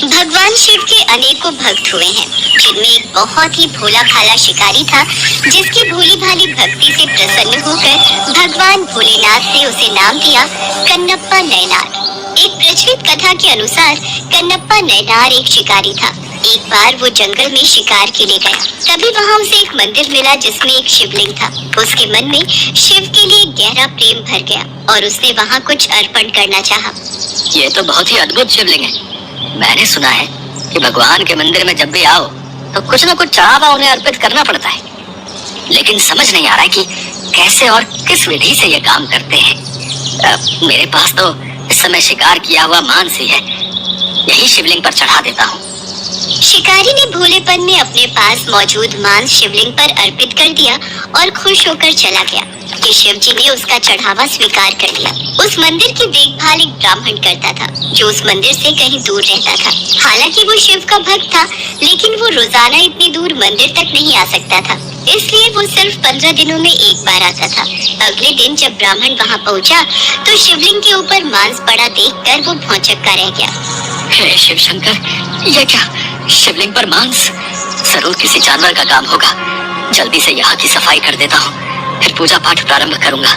भगवान शिव के अनेकों भक्त हुए हैं, जिनमें एक बहुत ही भोला भाला शिकारी था, जिसकी भोली भाली भक्ति से प्रसन्न होकर भगवान भोलेनाथ ने उसे नाम दिया कन्नप्पा नैनार। एक प्रचलित कथा के अनुसार कन्नप्पा नैनार एक शिकारी था। एक बार वो जंगल में शिकार के लिए गया। तभी वहाँ उसे एक मंदिर मिला जिसमें एक शिवलिंग था। उसके मन में शिव के लिए गहरा प्रेम भर गया और उसने वहाँ कुछ अर्पण करना चाहा। ये तो बहुत ही अद्भुत शिवलिंग है। मैंने सुना है कि भगवान के मंदिर में जब भी आओ तो कुछ न कुछ चढ़ावा उन्हें अर्पित करना पड़ता है, लेकिन समझ नहीं आ रहा है कि कैसे और किस विधि से ये काम करते हैं। मेरे पास तो इस समय शिकार किया हुआ मांस ही है, यही शिवलिंग पर चढ़ा देता हूँ। शिकारी ने भोलेपन में अपने पास मौजूद मांस शिवलिंग पर अर्पित कर दिया और खुश होकर चला गया कि शिव जी ने उसका चढ़ावा स्वीकार कर लिया। उस मंदिर की देखभाल एक ब्राह्मण करता था, जो उस मंदिर से कहीं दूर रहता था। हालांकि वो शिव का भक्त था, लेकिन वो रोजाना इतनी दूर मंदिर तक नहीं आ सकता था, इसलिए वो सिर्फ 15 दिनों में एक बार आता था। अगले दिन जब ब्राह्मण वहाँ पहुँचा तो शिवलिंग के ऊपर मांस पड़ा देखकर वो भौंचक्का रह गया। हे शिव शंकर, ये क्या? शिवलिंग पर मांस? जरूर किसी जानवर का काम होगा। जल्दी से यहाँ की सफाई कर देता हूँ, फिर पूजा पाठ प्रारंभ करूँगा।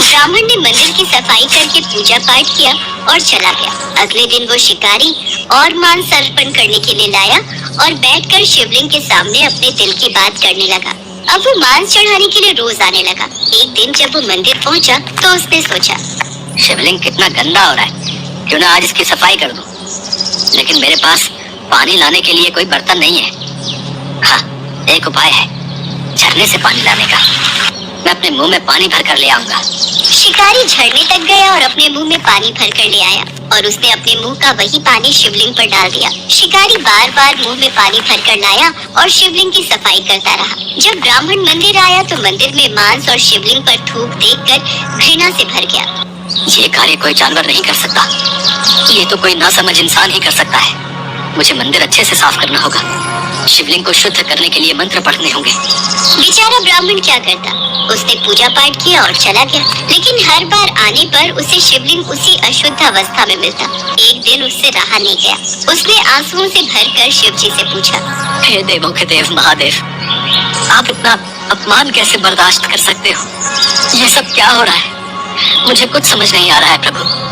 ब्राह्मण ने मंदिर की सफाई करके पूजा पाठ किया और चला गया। अगले दिन वो शिकारी और मांस अर्पण करने के लिए लाया और बैठकर शिवलिंग के सामने अपने दिल की बात करने लगा। अब वो मांस चढ़ाने के लिए रोज आने लगा। एक दिन जब वो मंदिर पहुंचा तो उसने सोचा, शिवलिंग कितना गंदा हो रहा है, क्यों ना आज इसकी सफाई कर दूं। लेकिन मेरे पास पानी लाने के लिए कोई बर्तन नहीं है। हाँ, एक उपाय है, झरने से पानी लाने का। मैं अपने मुंह में पानी भर कर ले आऊंगा। शिकारी झरने तक गया और अपने मुंह में पानी भर कर ले आया और उसने अपने मुंह का वही पानी शिवलिंग पर डाल दिया। शिकारी बार बार मुंह में पानी भर कर लाया और शिवलिंग की सफाई करता रहा। जब ब्राह्मण मंदिर आया तो मंदिर में मांस और शिवलिंग पर थूक देखकर घृणा से भर गया। ये कार्य कोई जानवर नहीं कर सकता, ये तो कोई नासमझ इंसान ही कर सकता है। मुझे मंदिर अच्छे से साफ करना होगा, शिवलिंग को शुद्ध करने के लिए मंत्र पढ़ने होंगे। बेचारा ब्राह्मण क्या करता, उसने पूजा पाठ किया और चला गया, लेकिन हर बार आने पर उसे शिवलिंग उसी अशुद्ध अवस्था में मिलता। एक दिन उससे रहा नहीं गया, उसने आंसुओं से भरकर शिव जी से पूछा, हे देवों के देव महादेव, आप इतना अपमान कैसे बर्दाश्त कर सकते हो? ये सब क्या हो रहा है? मुझे कुछ समझ नहीं आ रहा है प्रभु।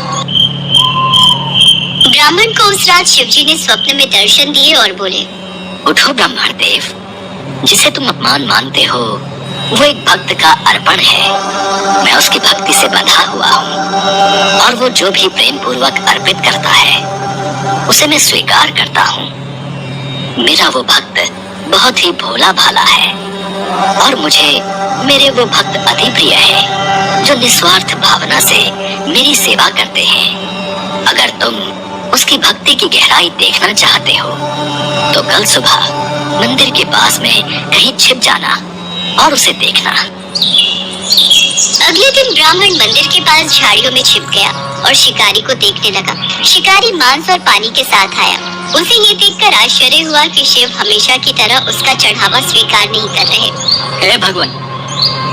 ब्राह्मण को उस रात शिव जी ने स्वप्न में दर्शन दिए और बोले, उठो ब्राह्मण देव, जिसे तुम अपमान मानते हो वो एक भक्त का अर्पण है। मैं उसकी भक्ति से बंधा हुआ हूँ और वो जो भी प्रेम पूर्वक अर्पित करता है उसे मैं स्वीकार करता हूँ। मेरा वो भक्त बहुत ही भोला भाला है और मुझे मेरे वो भक्त अति प्रिय है जो निस्वार्थ भावना से मेरी सेवा करते हैं। अगर तुम उसकी भक्ति की गहराई देखना चाहते हो तो कल सुबह मंदिर के पास में कहीं छिप जाना और उसे देखना। अगले दिन ब्राह्मण मंदिर के पास झाड़ियों में छिप गया और शिकारी को देखने लगा। शिकारी मांस और पानी के साथ आया। उसे ये देखकर आश्चर्य हुआ कि शिव हमेशा की तरह उसका चढ़ावा स्वीकार नहीं कर रहे। हे भगवान,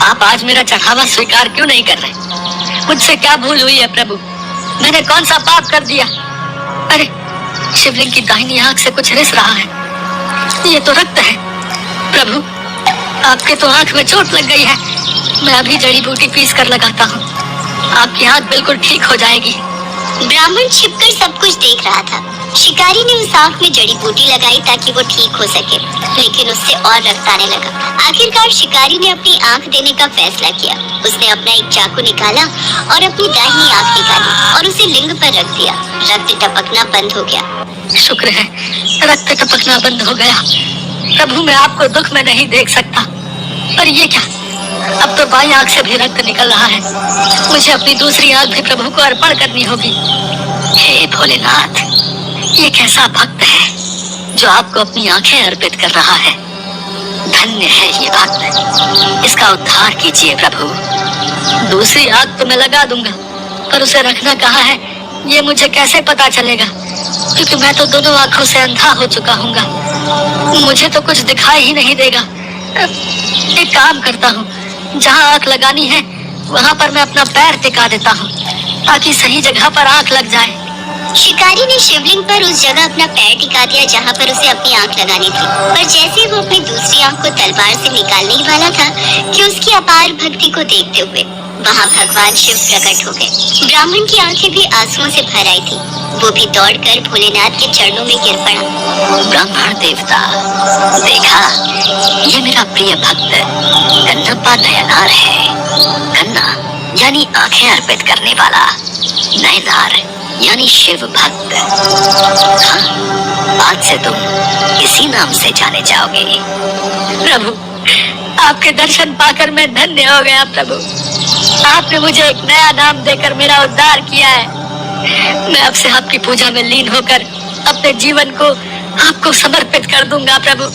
आप आज मेरा चढ़ावा स्वीकार क्यों नहीं कर रहे? मुझसे क्या भूल हुई है प्रभु? मैंने कौन सा पाप कर दिया? अरे, शिवलिंग की दाहिनी आंख से कुछ रिस रहा है, ये तो रक्त है। प्रभु, आपके तो आंख में चोट लग गई है, मैं अभी जड़ी बूटी पीस कर लगाता हूँ, आपकी आंख बिल्कुल ठीक हो जाएगी। ब्राह्मण छिपकर सब कुछ देख रहा था। शिकारी ने उस आंख में जड़ी बूटी लगाई ताकि वो ठीक हो सके, लेकिन उससे और रक्त आने लगा। आखिरकार शिकारी ने अपनी आंख देने का फैसला किया। उसने अपना एक चाकू निकाला और अपनी दाहिनी आंख निकाली और उसे लिंग पर रख दिया। रक्त टपकना बंद हो गया। शुक्र है, रक्त टपकना बंद हो गया। प्रभु, मैं आपको दुख में नहीं देख सकता। पर ये क्या, अब तो बाईं आंख से भी रक्त निकल रहा है। मुझे अपनी दूसरी आंख भी प्रभु को अर्पण करनी होगी। हे भोलेनाथ, ये कैसा भक्त है जो आपको अपनी आंखें अर्पित कर रहा है। धन्य है ये भक्त, इसका उद्धार कीजिए प्रभु। दूसरी आंख तो मैं लगा दूंगा, पर उसे रखना कहाँ है ये मुझे कैसे पता चलेगा? क्योंकि मैं तो दोनों आंखों से अंधा हो चुका हूँगा, मुझे तो कुछ दिखाई ही नहीं देगा। एक काम करता हूँ, जहाँ आंख लगानी है वहाँ पर मैं अपना पैर टिका देता हूँ ताकि सही जगह पर आंख लग जाए। शिकारी ने शिवलिंग पर उस जगह अपना पैर टिका दिया जहाँ पर उसे अपनी आंख लगानी थी, पर जैसे ही वो अपनी दूसरी आंख को तलवार से निकालने ही वाला था कि उसकी अपार भक्ति को देखते हुए वहाँ भगवान शिव प्रकट हो गए। ब्राह्मण की आंखें भी आंसुओं से भर आई थी। वो भी दौड़कर भोलेनाथ के चरणों में गिर पड़ा। ब्राह्मण देवता, देखा, ये मेरा प्रिय भक्त कन्नप्पा नयनार है। कन्ना यानी आंखें अर्पित करने वाला, नयनार यानी शिव भक्त। हाँ, आज से तुम इसी नाम से जाने जाओगे। प्रभु, आपके दर्शन पाकर मैं धन्य हो गया। प्रभु, आपने मुझे एक नया नाम देकर मेरा उद्धार किया है। मैं अब से आपकी पूजा में लीन होकर अपने जीवन को आपको समर्पित कर दूंगा। प्रभु,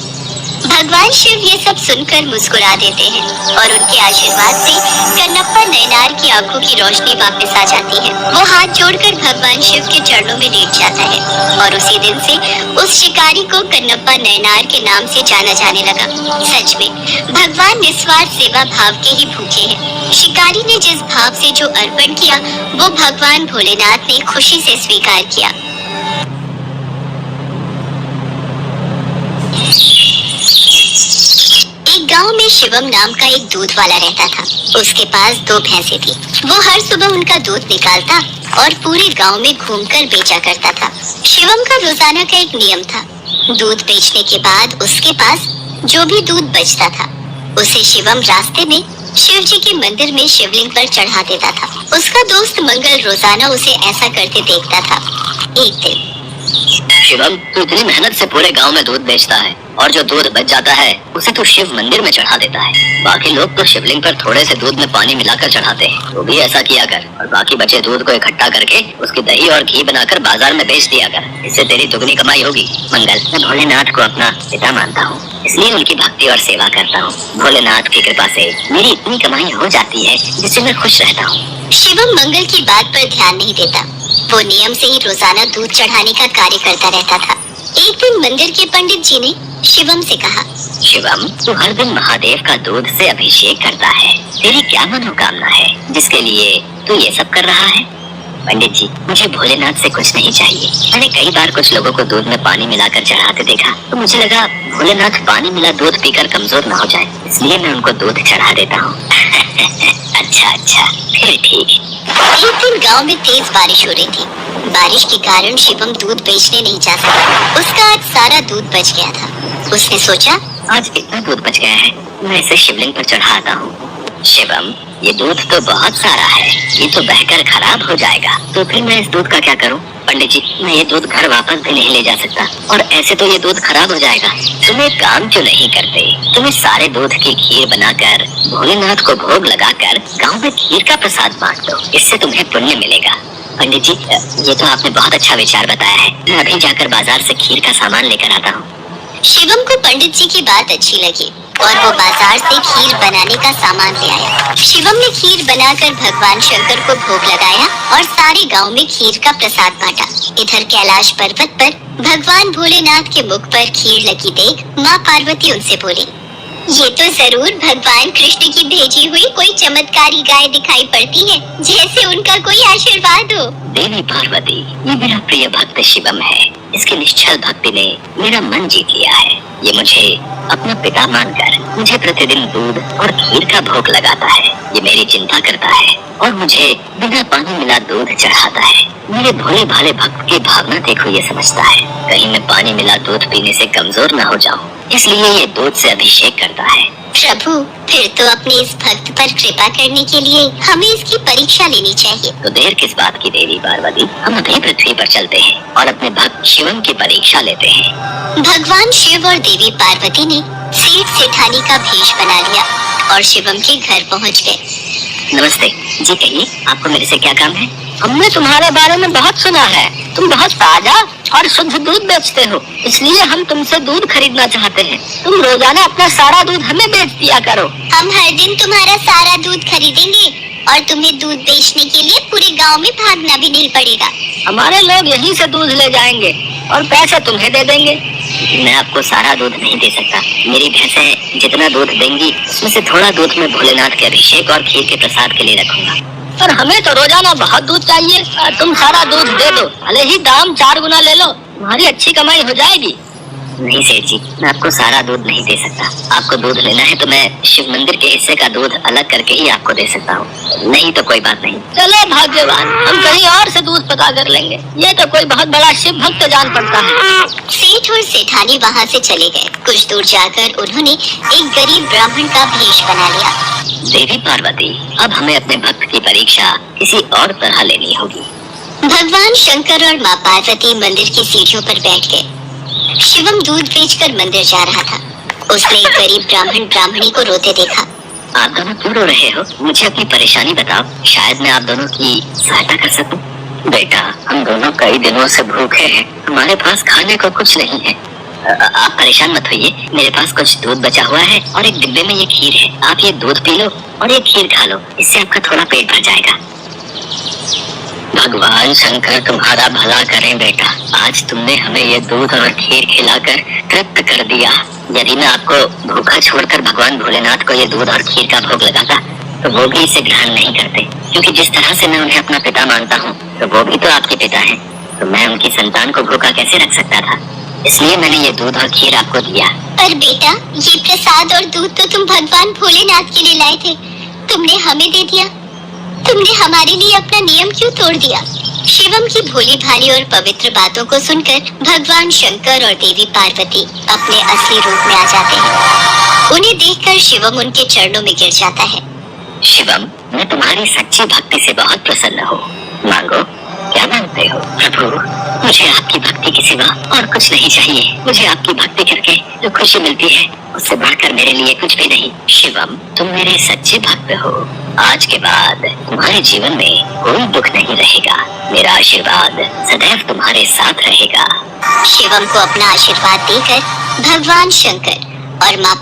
भगवान शिव ये सब सुनकर मुस्कुरा देते हैं और उनके आशीर्वाद से कन्नप्पा नयनार की आंखों की रोशनी वापस आ जाती है। वो हाथ जोड़कर भगवान शिव के चरणों में लेट जाता है और उसी दिन से उस शिकारी को कन्नप्पा नयनार के नाम से जाना जाने लगा। सच में भगवान निस्वार्थ सेवा भाव के ही भूखे हैं। शिकारी ने जिस भाव से जो अर्पण किया वो भगवान भोलेनाथ ने खुशी से स्वीकार किया। एक गांव में शिवम नाम का एक दूध वाला रहता था। उसके पास 2 भैंसें थी। वो हर सुबह उनका दूध निकालता और पूरे गांव में घूमकर बेचा करता था। शिवम का रोजाना का एक नियम था। दूध बेचने के बाद उसके पास जो भी दूध बचता था उसे शिवम रास्ते में शिव जी के मंदिर में शिवलिंग पर चढ़ा देता था। उसका दोस्त मंगल रोजाना उसे ऐसा करते देखता था। एक दिन, शिवम, तू इतनी मेहनत से पूरे गांव में दूध बेचता है और जो दूध बच जाता है उसे तू शिव मंदिर में चढ़ा देता है। बाकी लोग तो शिवलिंग पर थोड़े से दूध में पानी मिलाकर चढ़ाते हैं। तू भी ऐसा किया कर और बाकी बचे दूध को इकट्ठा करके उसकी दही और घी बनाकर बाजार में बेच दिया कर। इससे तेरी दुगनी कमाई होगी। मंगल, मैं भोलेनाथ को अपना पिता मानता हूँ, इसलिए उनकी भक्ति और सेवा करता हूँ। भोलेनाथ की कृपा से मेरी इतनी कमाई हो जाती है जिससे मैं खुश रहता हूँ। शिवम मंगल की बात पर ध्यान नहीं देता। वो नियम से ही रोजाना दूध चढ़ाने का कार्य करता रहता था। एक दिन मंदिर के पंडित जी ने शिवम से कहा, शिवम, तू हर दिन महादेव का दूध से अभिषेक करता है। तेरी क्या मनोकामना है जिसके लिए तू ये सब कर रहा है? पंडित जी, मुझे भोलेनाथ से कुछ नहीं चाहिए। मैंने कई बार कुछ लोगों को दूध में पानी मिलाकर चढ़ाते देखा तो मुझे लगा भोलेनाथ पानी मिला दूध पीकर कमजोर न हो जाए, इसलिए मैं उनको दूध चढ़ा देता हूँ। अच्छा, फिर ठीक। एक दिन गांव में तेज बारिश हो रही थी। बारिश के कारण शिवम दूध बेचने नहीं जा सका। उसका आज सारा दूध बच गया था। उसने सोचा, आज कितना दूध बच गया है, मैं इसे शिवलिंग पर चढ़ाता हूँ। शिवम, ये दूध तो बहुत सारा है, ये तो बहकर खराब हो जाएगा, तो फिर मैं इस दूध का क्या करूँ? पंडित जी, मैं ये दूध घर वापस भी नहीं ले जा सकता और ऐसे तो ये दूध खराब हो जाएगा। तुम एक काम क्यों नहीं करते? तुम इस सारे दूध की खीर बनाकर भोलेनाथ को भोग लगाकर गांव में खीर का प्रसाद बांट दो, इससे तुम्हें पुण्य मिलेगा। पंडित जी, ये तो आपने बहुत अच्छा विचार बताया है। मैं अभी जाकर बाजार से खीर का सामान लेकर आता हूँ। शिवम को पंडित जी की बात अच्छी लगी और वो बाजार से खीर बनाने का सामान ले आया। शिवम ने खीर बनाकर भगवान शंकर को भोग लगाया और सारे गांव में खीर का प्रसाद बांटा। इधर कैलाश पर्वत पर भगवान भोलेनाथ के मुख पर खीर लगी देख माँ पार्वती उनसे बोली, ये तो जरूर भगवान कृष्ण की भेजी हुई कोई चमत्कारी गाय दिखाई पड़ती है, जैसे उनका कोई आशीर्वाद हो। देवी पार्वती, ये मेरा प्रिय भक्त शिवम है। इसकी निश्चल भक्ति ने मेरा मन जीत लिया है। ये मुझे अपना पिता मानकर मुझे प्रतिदिन दूध और खीर का भोग लगाता है। ये मेरी चिंता करता है और मुझे बिना पानी मिला दूध चढ़ाता है। मेरे भोले भाले भक्त की भावना देखो, ये समझता है कहीं मैं पानी मिला दूध पीने से कमजोर न हो जाऊं, इसलिए ये दूध से अभिषेक करता है। प्रभु, फिर तो अपने इस भक्त पर कृपा करने के लिए हमें इसकी परीक्षा लेनी चाहिए। तो देर किस बात की देवी पार्वती, हम अभी पृथ्वी पर चलते हैं और अपने भक्त शिवम की परीक्षा लेते हैं। भगवान शिव और देवी पार्वती ने सेठ सेठानी का भेष बना लिया और शिवम के घर पहुंच गए। नमस्ते जी, कहिए आपको मेरे से क्या काम है? हमने तुम्हारे बारे में बहुत सुना है। तुम बहुत ताजा और शुद्ध दूध बेचते हो, इसलिए हम तुमसे दूध खरीदना चाहते हैं। तुम रोजाना अपना सारा दूध हमें बेच दिया करो। हम हर दिन तुम्हारा सारा दूध खरीदेंगे और तुम्हें दूध बेचने के लिए पूरे गांव में भागना भी नहीं पड़ेगा। हमारे लोग यहीं से दूध ले जाएंगे और पैसे तुम्हें दे देंगे। मैं आपको सारा दूध नहीं दे सकता। मेरी भैंसें जितना दूध देंगी उसमें से थोड़ा दूध मैं भोलेनाथ के अभिषेक और खीर के प्रसाद के लिए रखूंगा। पर हमें तो रोजाना बहुत दूध चाहिए। तुम सारा दूध दे दो, भले ही दाम 4 गुना ले लो, तुम्हारी अच्छी कमाई हो जाएगी। नहीं सेठ जी, मैं आपको सारा दूध नहीं दे सकता। आपको दूध लेना है तो मैं शिव मंदिर के हिस्से का दूध अलग करके ही आपको दे सकता हूँ। नहीं तो कोई बात नहीं। चलो भाग्यवान, हम कहीं और से दूध पता कर लेंगे। ये तो कोई बहुत बड़ा शिव भक्त जान पड़ता है। सेठ और सेठानी वहाँ से चले गए। कुछ दूर जाकर उन्होंने एक गरीब ब्राह्मण का भेष बना लिया। देवी पार्वती, अब हमें अपने भक्त की परीक्षा किसी और तरह लेनी होगी। भगवान शंकर और माँ पार्वती मंदिर की सीढ़ियों पर बैठ गए। शिवम दूध बेचकर मंदिर जा रहा था। उसने एक गरीब ब्राह्मणी को रोते देखा। आप दोनों क्यों रो रहे हो? मुझे अपनी परेशानी बताओ, शायद मैं आप दोनों की सहायता कर सकूं। बेटा, हम दोनों कई दिनों से भूखे हैं, हमारे पास खाने को कुछ नहीं है। आप परेशान मत होइए, मेरे पास कुछ दूध बचा हुआ है और एक डिब्बे में ये खीर है। आप ये दूध पी लो और ये खीर खा लो, इससे आपका थोड़ा पेट भर जाएगा। भगवान शंकर तुम्हारा भला करें बेटा, आज तुमने हमें ये दूध और खीर खिलाकर तृप्त कर दिया। यदि मैं आपको भूखा छोड़कर भगवान भोलेनाथ को ये दूध और खीर का भोग लगाता तो वो भी इसे ग्रहण नहीं करते, क्योंकि जिस तरह से मैं उन्हें अपना पिता मानता हूँ तो वो भी तो आपके पिता हैं। तो मैं उनकी संतान को भूखा कैसे रख सकता था? इसलिए मैंने ये दूध और खीर आपको दिया। पर बेटा, ये प्रसाद और दूध तो तुम भगवान भोलेनाथ के लिए लाए थे, तुमने हमें दे दिया। तुमने हमारे लिए अपना नियम क्यों तोड़ दिया? शिवम की भोली भाली और पवित्र बातों को सुनकर भगवान शंकर और देवी पार्वती अपने असली रूप में आ जाते हैं। उन्हें देखकर शिवम उनके चरणों में गिर जाता है। शिवम, मैं तुम्हारी सच्ची भक्ति से बहुत प्रसन्न हूँ। मांगो, क्या मांगते हो? प्रभु, मुझे आपकी भक्ति के सिवा और कुछ नहीं चाहिए। मुझे आपकी भक्ति करके जो खुशी मिलती है उससे बढ़कर मेरे लिए कुछ भी नहीं। शिवम, तुम मेरे सच्चे भक्त हो। आज के बाद तुम्हारे जीवन में कोई दुख नहीं रहेगा। मेरा आशीर्वाद सदैव तुम्हारे साथ रहेगा। शिवम को अपना आशीर्वाद देकर भगवान शंकर और माँ